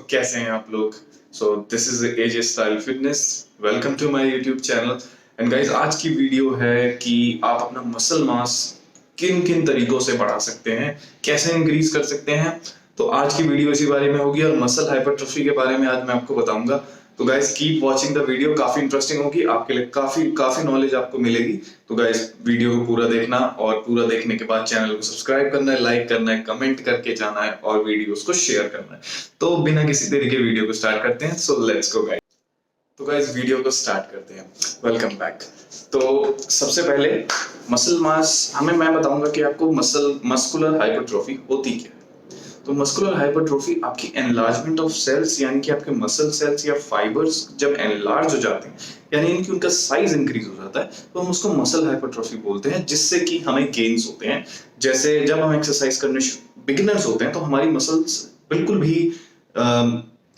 कैसे हैं आप लोग? So this is AJ style fitness. Welcome to my YouTube channel. And guys, आज की वीडियो है कि आप अपना मसल मास किन किन तरीकों से बढ़ा सकते हैं, कैसे इंक्रीज कर सकते हैं। तो आज की वीडियो इसी बारे में होगी और मसल हाइपरट्रोफी के बारे में आज मैं आपको बताऊंगा। तो guys keep watching the video, काफी इंटरेस्टिंग होगी, आपके लिए काफी काफी नॉलेज आपको मिलेगी। तो गाइस वीडियो को पूरा देखना और पूरा देखने के बाद चैनल को सब्सक्राइब करना है, लाइक करना है, कमेंट करके जाना है और वीडियोस को शेयर करना है। तो बिना किसी देरी के वीडियो को स्टार्ट करते हैं। So let's go guys. तो गाइस वीडियो को स्टार्ट करते हैं। Welcome back. तो सबसे पहले मसल मास मैं बताऊंगा कि आपको मस्कुलर हाइपरट्रोफी होती क्या है। तो मस्कुलर हाइपरट्रोफी आपकी एनलार्जमेंट ऑफ सेल्स, यानी कि आपके मसल सेल्स या फाइबर्स जब एनलार्ज हो जाते हैं, यानी इनकी उनका साइज इंक्रीज हो जाता है, तो हम उसको मसल हाइपरट्रोफी बोलते हैं, जिससे कि हमें गेन्स होते हैं। जैसे जब हम एक्सरसाइज करने बिगिनर्स होते हैं तो हमारी मसल्स बिल्कुल भी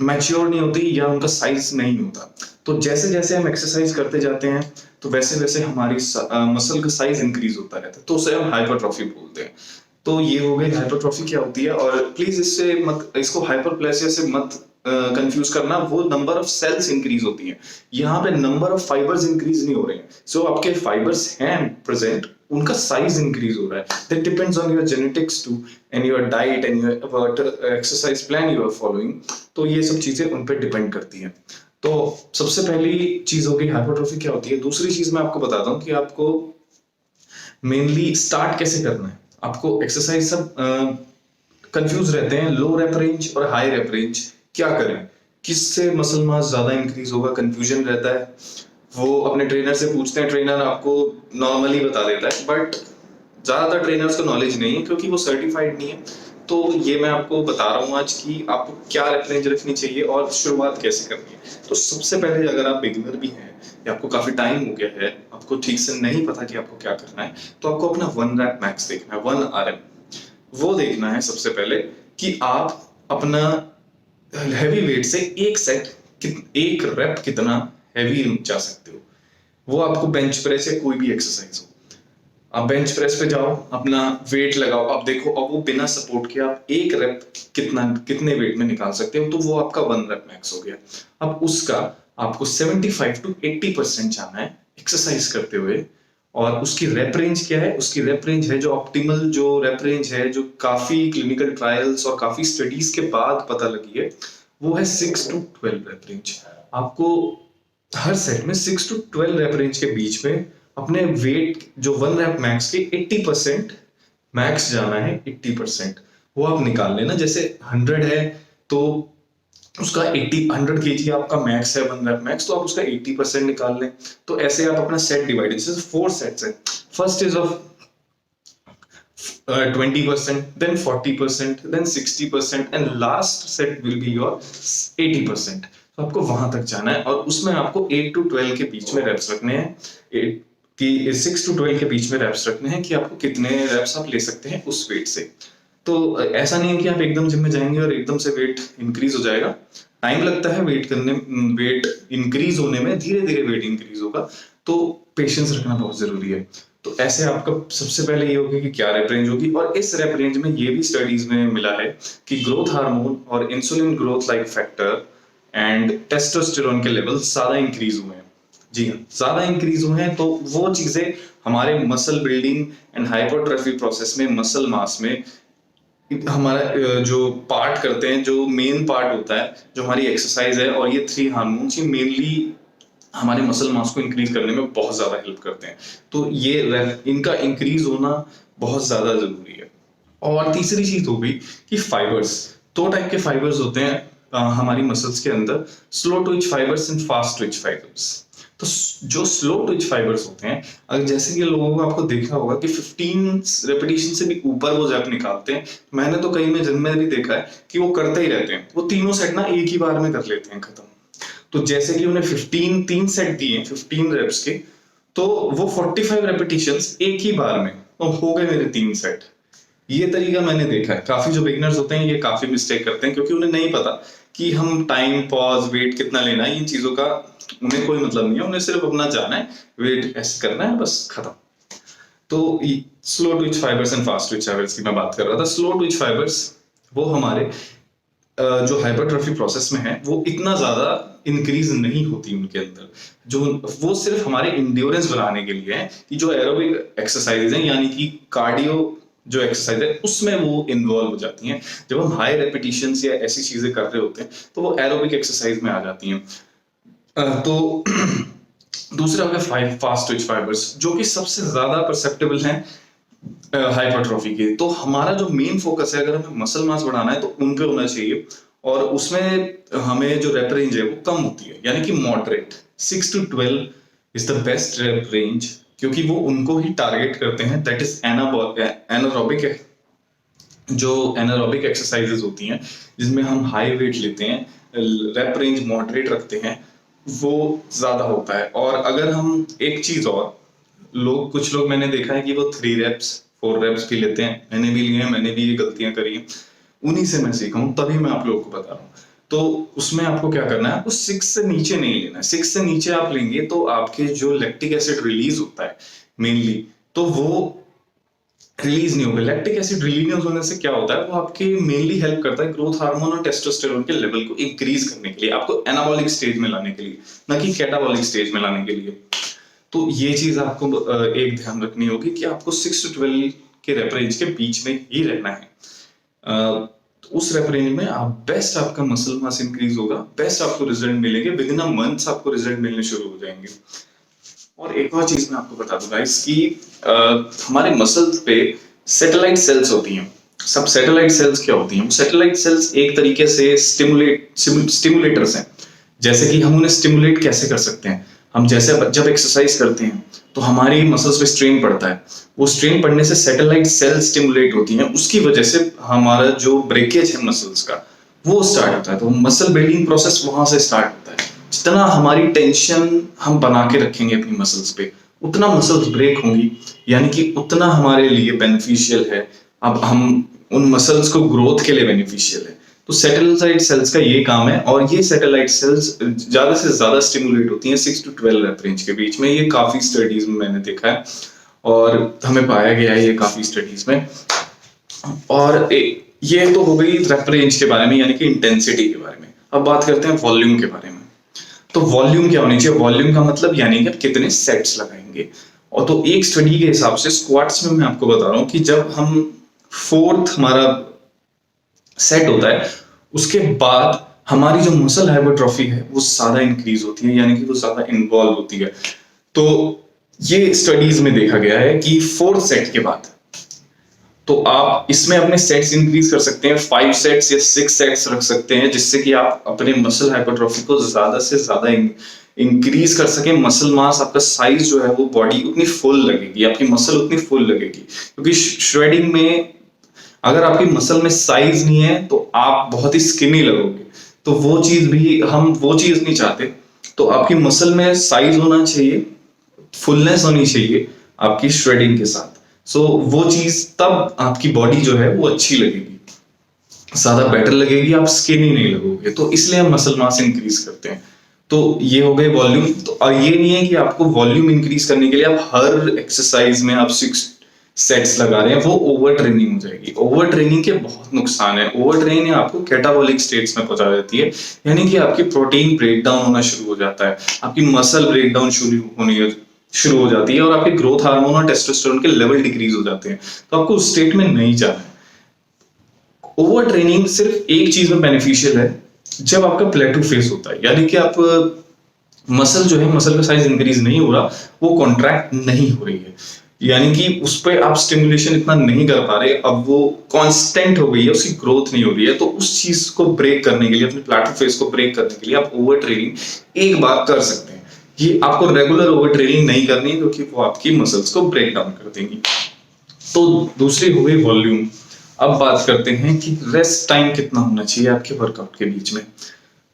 मैच्योर नहीं होती या उनका साइज नहीं होता। तो जैसे जैसे हम एक्सरसाइज करते जाते हैं तो वैसे वैसे हमारी मसल का साइज इंक्रीज होता रहता है, तो उसे हम हाइपरट्रोफी बोलते हैं। तो ये हो गई हाइपरट्रोफी क्या होती है। और प्लीज इसको हाइपरप्लेसिया से मत कंफ्यूज करना। वो नंबर ऑफ सेल्स इंक्रीज होती है, यहाँ पे नंबर ऑफ फाइबर्स इंक्रीज नहीं हो रहे हैं। सो आपके फाइबर्स हैं प्रेजेंट, उनका साइज इंक्रीज हो रहा है। That depends on your genetics too and your diet and your exercise plan you are following. तो ये सब चीजें उन पर डिपेंड करती है। तो सबसे पहली चीज होगी हाइपरट्रोफी क्या होती है। दूसरी चीज मैं आपको बताता हूँ कि आपको मेनली स्टार्ट कैसे करना है। आपको एक्सरसाइज सब कंफ्यूज रहते हैं, लो रेप रेंज और हाई रेप रेंज क्या करें, किससे मसल मास ज्यादा इंक्रीज होगा, कंफ्यूजन रहता है। वो अपने ट्रेनर से पूछते हैं, ट्रेनर आपको नॉर्मली बता देता है, बट ज्यादातर ट्रेनर्स को नॉलेज नहीं है क्योंकि वो सर्टिफाइड नहीं है। तो ये मैं आपको बता रहा हूँ आज कि आपको क्या रेप रेंज रखनी चाहिए और शुरुआत कैसे करनी है। तो सबसे पहले अगर आप बिगिनर भी हैं या आपको काफी टाइम हो गया है, आपको ठीक से नहीं पता कि आपको क्या करना है, तो आपको अपना 1 रैप मैक्स देखना है, 1 RM। वो देखना है सबसे पहले कि आप अपना हैवी वेट से एक रेप कितना हैवी जा सकते हो। वो आपको बेंच प्रेस या कोई भी एक्सरसाइज हो, आप बेंच प्रेस पे जाओ, अपना वेट लगाओ, आप देखो अब वो बिना सपोर्ट के आप एक रेप कितने वेट में निकाल सकते हो। तो वो आपका 1 रेप मैक्स हो गया। अब उसका आपको 75 to 80% जाना है एक्सरसाइज करते हुए। और उसकी रेप रेंज क्या है? उसकी रेप रेंज है जो ऑप्टिमल जो रेप रेंज है, जो काफी क्लिनिकल ट्रायल्स और काफी स्टडीज के बाद पता लगी है, वो है 6 to 12 रेप रेंज। आपको हर सेट में 6 to 12 रेप रेंज के बीच में अपने वेट जो 1 रेप मैक्स के 80% मैक्स जाना है। 80% वो आप निकाल लेना। जैसे 100 है तो उसका 100 kg आपका मैक्स है, 1 रेप मैक्स, तो आप उसका 80% निकाल लें। तो ऐसे आप अपना सेट डिवाइड, जैसे 4 सेट्स है, first is of 20%, then 40%, then 60% and last set will be your 80%। तो आपको वहां तक जाना है और उसमें आपको 8 to 12 के बीच में रेप्स रखने हैं। 6 to 12 के बीच में रेप्स रखने हैं कि आपको कितने रेप्स आप ले सकते हैं उस वेट से। तो ऐसा नहीं है कि आप एकदम जिम में जाएंगे और एकदम से वेट इंक्रीज हो जाएगा। टाइम लगता है वेट इंक्रीज होने में, धीरे धीरे वेट इंक्रीज होगा। तो पेशेंस रखना बहुत जरूरी है। तो ऐसे आपका सबसे पहले ये होगा कि क्या रेप रेंज होगी। और इस रेप रेंज में ये भी स्टडीज में मिला है कि ग्रोथ हार्मोन और insulin growth like factor and testosterone के लेवल ज्यादा इंक्रीज हुए हैं। जी हाँ, ज्यादा इंक्रीज हुए हैं। तो वो चीजें हमारे muscle building and hypertrophy process में, मसल मास में हमारा जो पार्ट करते हैं, जो मेन पार्ट होता है, जो हमारी एक्सरसाइज है और ये 3 हार्मोन्स, ये मेनली हमारे मसल मास को इंक्रीज करने में बहुत ज्यादा हेल्प करते हैं। तो ये इनका इंक्रीज होना बहुत ज्यादा जरूरी है। और तीसरी चीज हो गई कि फाइबर्स। 2 टाइप के फाइबर्स होते हैं हमारी मसल्स के अंदर, slow Twitch fibres and fast Twitch fibres. तो जो स्लो ट्विच फाइबर्स होते हैं, अगर जैसे कि लोगों को आपको देखा होगा कि 15 रेपिटेशन से भी ऊपर वो जब निकालते हैं, मैंने तो कई में जिम में भी देखा है कि वो करते ही रहते हैं, वो तीनों सेट ना एक ही बार में कर लेते हैं खत्म। तो जैसे कि उन्हें 3 सेट दिए 15 रेप्स के, तो वो 45 रेपिटेशंस एक ही बार में, तो हो गए मेरे 3 सेट। ये तरीका मैंने देखा है। काफी जो बिगिनर्स होते हैं ये काफी मिस्टेक करते हैं क्योंकि उन्हें नहीं पता कि हम टाइम, पॉज, वेट कितना लेना है, इन चीजों का उन्हें कोई मतलब नहीं है। उन्हें सिर्फ अपना जाना है, वेट ऐसे करना है, बस खत्म। तो slow Twitch fibres and fast Twitch fibres की मैं बात कर रहा था। स्लो ट्विच फाइबर्स वो हमारे जो हाइपरट्रॉफी प्रोसेस में है वो इतना ज्यादा इंक्रीज नहीं होती उनके अंदर, जो वो सिर्फ हमारे इंड्योरेंस बनाने के लिए है कि जो एरोबिक एक्सरसाइज है यानी कि कार्डियो जो एक्सरसाइज है उसमें वो इन्वॉल्व हो जाती हैं। जब हम हाई रेपिटेशन या ऐसी चीजें कर रहे होते हैं तो वो एरोबिक एक्सरसाइज में आ जाती हैं। तो दूसरा हो गया फास्ट ट्विच फाइबर्स, जो कि सबसे ज्यादा परसेप्टेबल हैं हाइपरट्रॉफी के। तो हमारा जो मेन फोकस है, अगर हमें मसल मास बढ़ाना है तो उन पे होना चाहिए, और उसमें हमें जो रेप रेंज है वो कम होती है, यानी कि moderate 6 to 12 is the best rape range, क्योंकि वो उनको ही टारगेट करते हैं। दैट इज एनारोबिक, जो एनारोबिक एक्सरसाइजेज होती हैं जिसमें हम हाई वेट लेते हैं, रेप रेंज मॉडरेट रखते हैं, वो ज्यादा होता है। और अगर हम एक चीज और, कुछ लोग मैंने देखा है कि वो 3 reps 4 reps भी लेते हैं, मैंने भी लिए हैं, मैंने भी ये गलतियां करी हैं, उन्हीं से मैं सीखा हूं, तभी मैं आप लोगों को बता रहा हूँ। तो उसमें आपको क्या करना है, आपको 6 से नीचे नहीं लेना है। 6 से नीचे आप लेंगे तो आपके जो लैक्टिक एसिड रिलीज होता है मेनली, तो वो रिलीज नहीं होगा। लैक्टिक एसिड रिलीज होने से क्या होता है, वो आपके मेनली हेल्प करता है ग्रोथ हार्मोन और टेस्टोस्टेरोन के लेवल को इंक्रीज करने के लिए, आपको एनाबॉलिक स्टेज में लाने के लिए, ना कि कैटाबॉलिक स्टेज में लाने के लिए। तो ये चीज आपको एक ध्यान रखनी होगी कि आपको 6 to 12 के रेप रेंज के बीच में ही रहना है। तो उस रेप रेंज में आप बेस्ट आपका मसल मास इंक्रीज होगा, बेस्ट आपको रिजल्ट मिलेंगे, विद इन अ मंथ्स आपको रिजल्ट मिलने शुरू हो जाएंगे। और एक और चीज मैं आपको बता दूं गाइस कि हमारे मसल्स पे सैटेलाइट सेल्स होती हैं। सब सैटेलाइट सेल्स क्या होती हैं? सैटेलाइट सेल्स एक तरीके से स्टिमुलेटर्स हैं। जैसे कि हम उन्हें स्टिमुलेट कैसे कर सकते हैं, हम जैसे जब एक्सरसाइज करते हैं तो हमारी मसल्स पे स्ट्रेन पड़ता है, वो स्ट्रेन पड़ने से सैटेलाइट सेल स्टिमुलेट होती हैं, उसकी वजह से हमारा जो ब्रेकेज है मसल्स का वो स्टार्ट होता है। तो मसल बिल्डिंग प्रोसेस वहां से स्टार्ट होता है। जितना हमारी टेंशन हम बना के रखेंगे अपनी मसल्स पे, उतना मसल्स ब्रेक होंगी, यानी कि उतना हमारे लिए बेनिफिशियल है। अब हम उन मसल्स को ग्रोथ के लिए बेनिफिशियल है। तो सैटेलाइट सेल्स का ये काम है, और ये सैटेलाइट सेल्स ज्यादा से ज्यादा स्टिमुलेट होती हैं 6 to 12 रेप रेंज के बीच में। ये काफी स्टडीज में मैंने देखा है और हमें पाया गया है ये काफी स्टडीज में। और ये तो हो गई रेप रेंज के बारे में, यानी कि इंटेंसिटी के बारे में। अब बात करते हैं वॉल्यूम के बारे में। तो वॉल्यूम क्या होनी चाहिए? वॉल्यूम का मतलब यानी कि आप कितने सेट्स लगाएंगे। और तो एक स्टडी के हिसाब से स्क्वाट्स में मैं आपको बता रहा हूं कि जब हम 4th हमारा सेट होता है, उसके बाद हमारी जो मसल हाइपरट्रॉफी है वो ज्यादा इंक्रीज होती है, यानी कि वो ज्यादा इन्वॉल्व होती है। तो ये स्टडीज में देखा गया है कि 4th सेट के बाद तो आप इसमें अपने सेट्स इंक्रीज कर सकते हैं, 5 सेट्स या 6 सेट्स रख सकते हैं, जिससे कि आप अपने मसल हाइपरट्रॉफी को ज्यादा से ज्यादा इंक्रीज कर सकें। मसल मास, आपका साइज जो है वो बॉडी उतनी फुल लगेगी, आपकी मसल उतनी फुल लगेगी। क्योंकि श्रेडिंग में अगर आपकी मसल में साइज नहीं है तो आप बहुत ही स्किनी लगोगे, तो वो चीज भी हम वो चीज नहीं चाहते। तो आपकी मसल में साइज होना चाहिए, फुलनेस होनी चाहिए आपकी श्रेडिंग के साथ। सो वो चीज तब आपकी बॉडी जो है वो अच्छी लगेगी, ज्यादा बेटर लगेगी, आप स्किनी नहीं लगोगे। तो इसलिए हम मसल मास इंक्रीज करते हैं। तो ये हो गए वॉल्यूम। तो और ये नहीं है कि आपको वॉल्यूम इंक्रीज करने के लिए आप हर एक्सरसाइज में आप 6 सेट्स लगा रहे हैं, वो ओवर ट्रेनिंग हो जाएगी। ओवर ट्रेनिंग के बहुत नुकसान है। ओवर ट्रेनिंग आपको कैटाबॉलिक स्टेट्स में पहुंचा देती है, यानी कि आपकी प्रोटीन ब्रेक डाउन होना शुरू हो जाता है, आपकी मसल ब्रेक डाउन शुरू हो जाती है, और आपके ग्रोथ हार्मोन और टेस्टोस्टेरोन के लेवल डिक्रीज हो जाते हैं। तो आपको उस स्टेट में नहीं जाना है। ओवर ट्रेनिंग सिर्फ एक चीज में बेनिफिशियल है, जब आपका प्लेटू फेस होता है, यानी कि आप मसल जो है, मसल का साइज इंक्रीज नहीं हो रहा, वो कॉन्ट्रैक्ट नहीं हो रही है, यानी कि उस पर आप स्टिमुलेशन इतना नहीं कर पा रहे, अब वो कांस्टेंट हो गई है, उसकी ग्रोथ नहीं हो रही है। तो उस चीज को ब्रेक करने के लिए, अपने प्लेटू फेस को ब्रेक करने के लिए आप ओवर ट्रेनिंग एक बार कर सकते हैं। ये आपको रेगुलर ओवर ट्रेनिंग नहीं करनी है, क्योंकि वो आपकी मसल्स को ब्रेक डाउन कर देंगी। तो दूसरी हो गई वॉल्यूम। अब बात करते हैं कि रेस्ट टाइम कितना होना चाहिए आपके वर्कआउट के बीच में।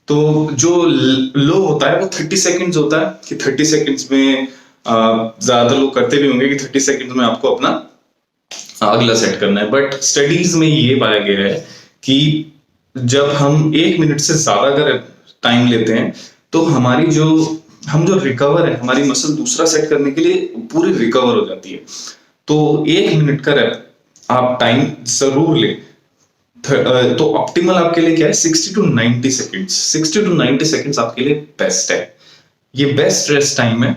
तो जो लो होता है वो 30 सेकंड्स होता है, कि 30 सेकंड्स में ज्यादातर लोग करते भी होंगे कि 30 सेकंड्स में आपको अपना अगला सेट करना है। बट स्टडीज में ये पाया गया है कि जब हम 1 मिनट से ज्यादा अगर टाइम लेते हैं तो हमारी जो रिकवर है, हमारी मसल दूसरा सेट करने के लिए पूरी रिकवर हो जाती है। तो 1 मिनट का आप टाइम जरूर ले। तो ऑप्टिमल आपके लिए क्या है, 60 टू 90 सेकेंड्स। 60 टू 90 सेकेंड्स आपके लिए बेस्ट है। ये बेस्ट रेस्ट टाइम है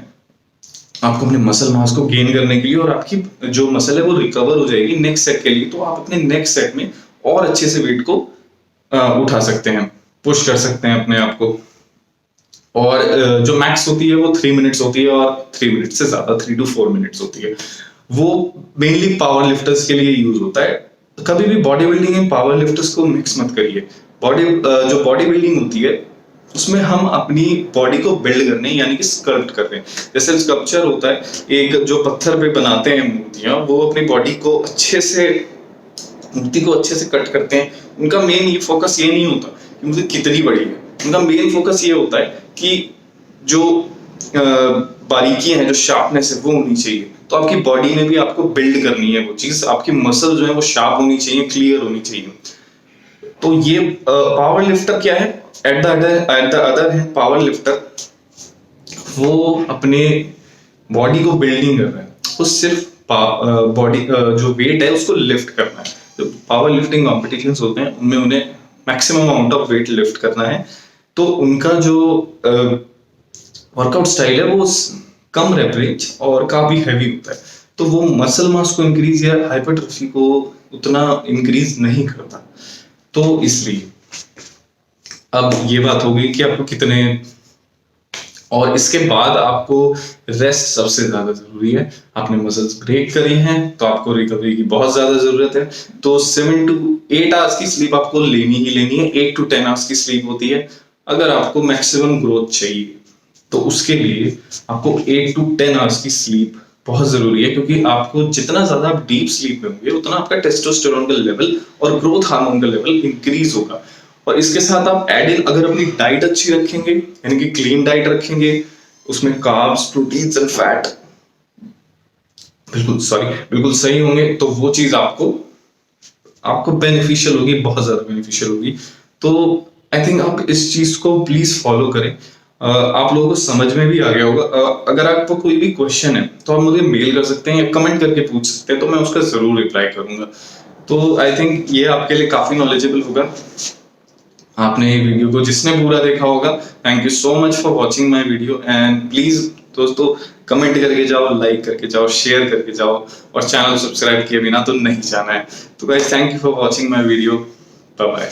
आपको अपने मसल मास को गेन करने के लिए, और आपकी जो मसल है वो रिकवर हो जाएगी नेक्स्ट सेट के लिए। तो आप अपने नेक्स्ट सेट में और अच्छे से वेट को उठा सकते हैं, पुश कर सकते हैं अपने आप को। और जो मैक्स होती है वो 3 मिनट्स होती है, और 3 मिनट से ज्यादा 3 टू 4 मिनट्स होती है। वो मेनली पावर लिफ्टर्स के लिए यूज होता है। कभी भी बॉडी बिल्डिंग में पावर लिफ्टर्स को मिक्स मत करिए। जो बॉडी बिल्डिंग होती है उसमें हम अपनी बॉडी को बिल्ड करने यानी कि स्कल्प्ट कर रहे हैं। जैसे स्कल्पचर होता है, एक जो पत्थर पे बनाते हैं मूर्तियां, वो अपनी बॉडी को अच्छे से, मूर्ति को अच्छे से कट करते हैं। उनका मेन ये फोकस ये नहीं होता कि मूर्ति कितनी बड़ी है, उनका मेन फोकस ये होता है कि जो बारीकियां हैं, जो शार्पनेस है वो होनी चाहिए। तो आपकी बॉडी में भी आपको बिल्ड करनी है वो चीज, आपकी मसल जो है वो शार्प होनी चाहिए, क्लियर होनी चाहिए। तो ये पावर लिफ्टर क्या है, at the other hand power lifter वो अपने बॉडी को बिल्डिंग कर रहा है, वो सिर्फ बॉडी जो वेट है उसको लिफ्ट करना है। जो पावर लिफ्टिंग कॉम्पिटिशंस होते हैं उनमें उन्हें maximum amount of weight lift करना है। तो उनका जो वर्कआउट स्टाइल है वो कम रेपरेज और काफी हैवी होता है। तो वो मसल मास को इंक्रीज या हाइपरट्रोफी को उतना इंक्रीज नहीं करता। तो इसलिए अब ये बात हो गई कि आपको कितने, और इसके बाद आपको रेस्ट सबसे ज्यादा जरूरी है। आपने मसल्स ब्रेक करे हैं तो आपको रिकवरी की बहुत ज्यादा जरूरत है। तो 7 टू 8 आवर्स की स्लीप आपको लेनी ही लेनी है। 8 टू 10 आवर्स की स्लीप होती है। अगर आपको मैक्सिमम ग्रोथ चाहिए तो उसके लिए आपको 8 टू 10 आवर्स की स्लीप बहुत जरूरी है, क्योंकि आपको जितना ज्यादा आप डीप स्लीप में होंगे उतना आपका टेस्टोस्टेरोन का लेवल और ग्रोथ हार्मोन का लेवल इंक्रीज होगा। और इसके साथ आप एड इन अगर अपनी डाइट अच्छी रखेंगे, यानी कि क्लीन डाइट रखेंगे, उसमें कार्ब्स, प्रोटीन्स एंड फैट बिल्कुल सही होंगे, तो वो चीज आपको बेनिफिशियल होगी, बहुत ज्यादा बेनिफिशियल होगी। तो आई थिंक आप इस चीज को प्लीज फॉलो करें। आप लोगों को समझ में भी आ गया होगा। अगर आपको कोई भी क्वेश्चन है तो आप मुझे मेल कर सकते हैं या कमेंट करके पूछ सकते हैं, तो मैं उसका जरूर रिप्लाई करूंगा। तो आई थिंक ये आपके लिए काफी नॉलेजेबल होगा। आपने ये वीडियो को जिसने पूरा देखा होगा, thank you so much for watching my video. And please दोस्तों कमेंट करके जाओ, लाइक करके जाओ, शेयर करके जाओ, और चैनल सब्सक्राइब किए बिना तो नहीं जाना है। तो guys thank you for watching my video. Bye bye.